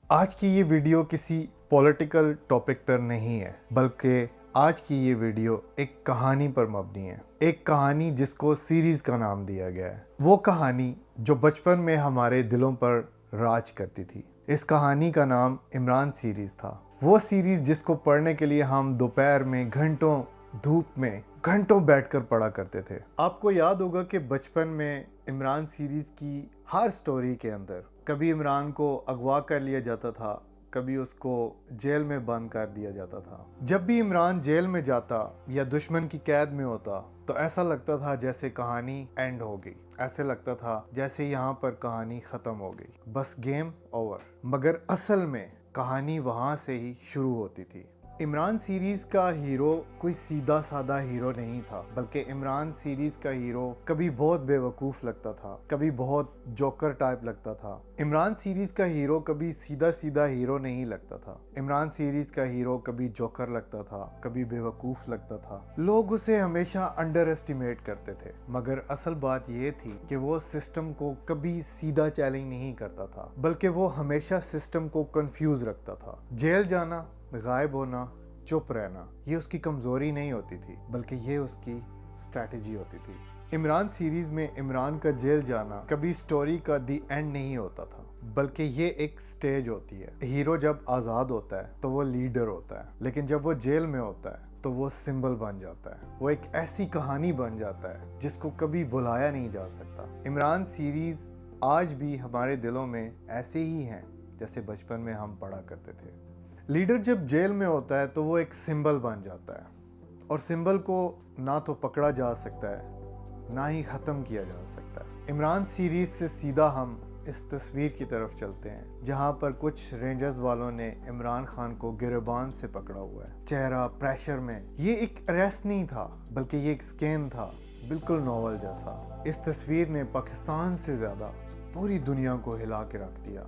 آج کی یہ ویڈیو کسی پولیٹیکل ٹاپک پر نہیں ہے، بلکہ آج کی یہ ویڈیو ایک کہانی پر مبنی ہے، ایک کہانی جس کو سیریز کا نام دیا گیا ہے، وہ کہانی جو بچپن میں ہمارے دلوں پر راج کرتی تھی۔ اس کہانی کا نام عمران سیریز تھا، وہ سیریز جس کو پڑھنے کے لیے ہم دوپہر میں گھنٹوں دھوپ میں گھنٹوں بیٹھ کر پڑھا کرتے تھے۔ آپ کو یاد ہوگا کہ بچپن میں عمران سیریز کی ہر سٹوری کے اندر کبھی عمران کو اغوا کر لیا جاتا تھا، کبھی اس کو جیل میں بند کر دیا جاتا تھا۔ جب بھی عمران جیل میں جاتا یا دشمن کی قید میں ہوتا تو ایسا لگتا تھا جیسے کہانی اینڈ ہو گئی، ایسے لگتا تھا جیسے یہاں پر کہانی ختم ہو گئی، بس گیم اوور۔ مگر اصل میں کہانی وہاں سے ہی شروع ہوتی تھی۔ عمران سیریز کا ہیرو کوئی سیدھا سادہ ہیرو نہیں تھا، بلکہ عمران سیریز کا ہیرو کبھی بہت بے وقوف لگتا تھا، کبھی بہت جوکر ٹائپ لگتا تھا۔ عمران سیریز کا ہیرو کبھی سیدھا سیدھا ہیرو نہیں لگتا تھا۔ عمران سیریز کا ہیرو کبھی جوکر لگتا تھا، کبھی بے وقوف لگتا تھا۔ لوگ اسے ہمیشہ انڈر اسٹیمیٹ کرتے تھے، مگر اصل بات یہ تھی کہ وہ سسٹم کو کبھی سیدھا چیلنج نہیں کرتا تھا، بلکہ وہ ہمیشہ سسٹم کو کنفیوز رکھتا تھا۔ جیل جانا، غائب ہونا، چپ رہنا، یہ اس کی کمزوری نہیں ہوتی تھی، بلکہ یہ اس کی اسٹریٹجی ہوتی تھی۔ عمران سیریز میں عمران کا جیل جانا کبھی سٹوری کا دی اینڈ نہیں ہوتا تھا، بلکہ یہ ایک سٹیج ہوتی ہے۔ ہیرو جب آزاد ہوتا ہے تو وہ لیڈر ہوتا ہے، لیکن جب وہ جیل میں ہوتا ہے تو وہ سمبل بن جاتا ہے، وہ ایک ایسی کہانی بن جاتا ہے جس کو کبھی بھلایا نہیں جا سکتا۔ عمران سیریز آج بھی ہمارے دلوں میں ایسے ہی ہیں جیسے بچپن میں ہم پڑھا کرتے تھے۔ لیڈر جب جیل میں ہوتا ہے تو وہ ایک سمبل بن جاتا ہے، اور سمبل کو نہ تو پکڑا جا سکتا ہے، نہ ہی ختم کیا جا سکتا ہے۔ عمران سیریز سے سیدھا ہم اس تصویر کی طرف چلتے ہیں جہاں پر کچھ رینجرز والوں نے عمران خان کو گریبان سے پکڑا ہوا ہے، چہرہ پریشر میں۔ یہ ایک اریسٹ نہیں تھا، بلکہ یہ ایک سکین تھا، بالکل ناول جیسا۔ اس تصویر نے پاکستان سے زیادہ پوری دنیا کو ہلا کے رکھ دیا۔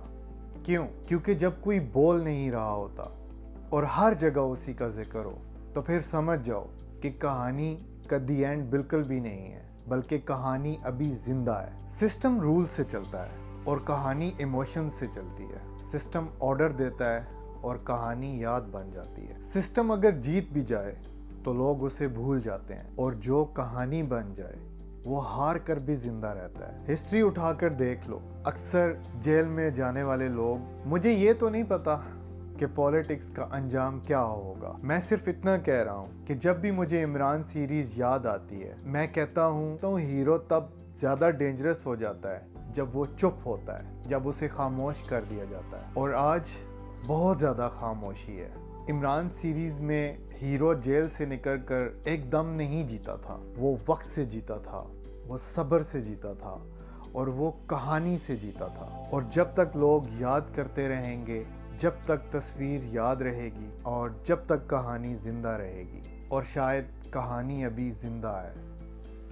کیوں؟ کیونکہ جب کوئی بول نہیں رہا ہوتا اور ہر جگہ اسی کا ذکر ہو تو پھر سمجھ جاؤ کہ کہانی کا دی اینڈ بالکل بھی نہیں ہے، بلکہ کہانی ابھی زندہ ہے۔ سسٹم رول سے چلتا ہے اور کہانی ایموشن سے چلتی ہے۔ سسٹم آرڈر دیتا ہے اور کہانی یاد بن جاتی ہے۔ سسٹم اگر جیت بھی جائے تو لوگ اسے بھول جاتے ہیں، اور جو کہانی بن جائے وہ ہار کر بھی زندہ رہتا ہے۔ ہسٹری اٹھا کر دیکھ لو، اکثر جیل میں جانے والے لوگ، مجھے یہ تو نہیں پتا کہ پولیٹکس کا انجام کیا ہوگا، میں صرف اتنا کہہ رہا ہوں کہ جب بھی مجھے عمران سیریز یاد آتی ہے میں کہتا ہوں تو ہیرو تب زیادہ ڈینجرس ہو جاتا ہے جب وہ چپ ہوتا ہے، جب اسے خاموش کر دیا جاتا ہے، اور آج بہت زیادہ خاموشی ہے۔ عمران سیریز میں ہیرو جیل سے نکل کر ایک دم نہیں جیتا تھا، وہ وقت سے جیتا تھا، وہ صبر سے جیتا تھا، اور وہ کہانی سے جیتا تھا۔ اور جب تک لوگ یاد کرتے رہیں گے، جب تک تصویر یاد رہے گی، اور جب تک کہانی زندہ رہے گی، اور شاید کہانی ابھی زندہ ہے۔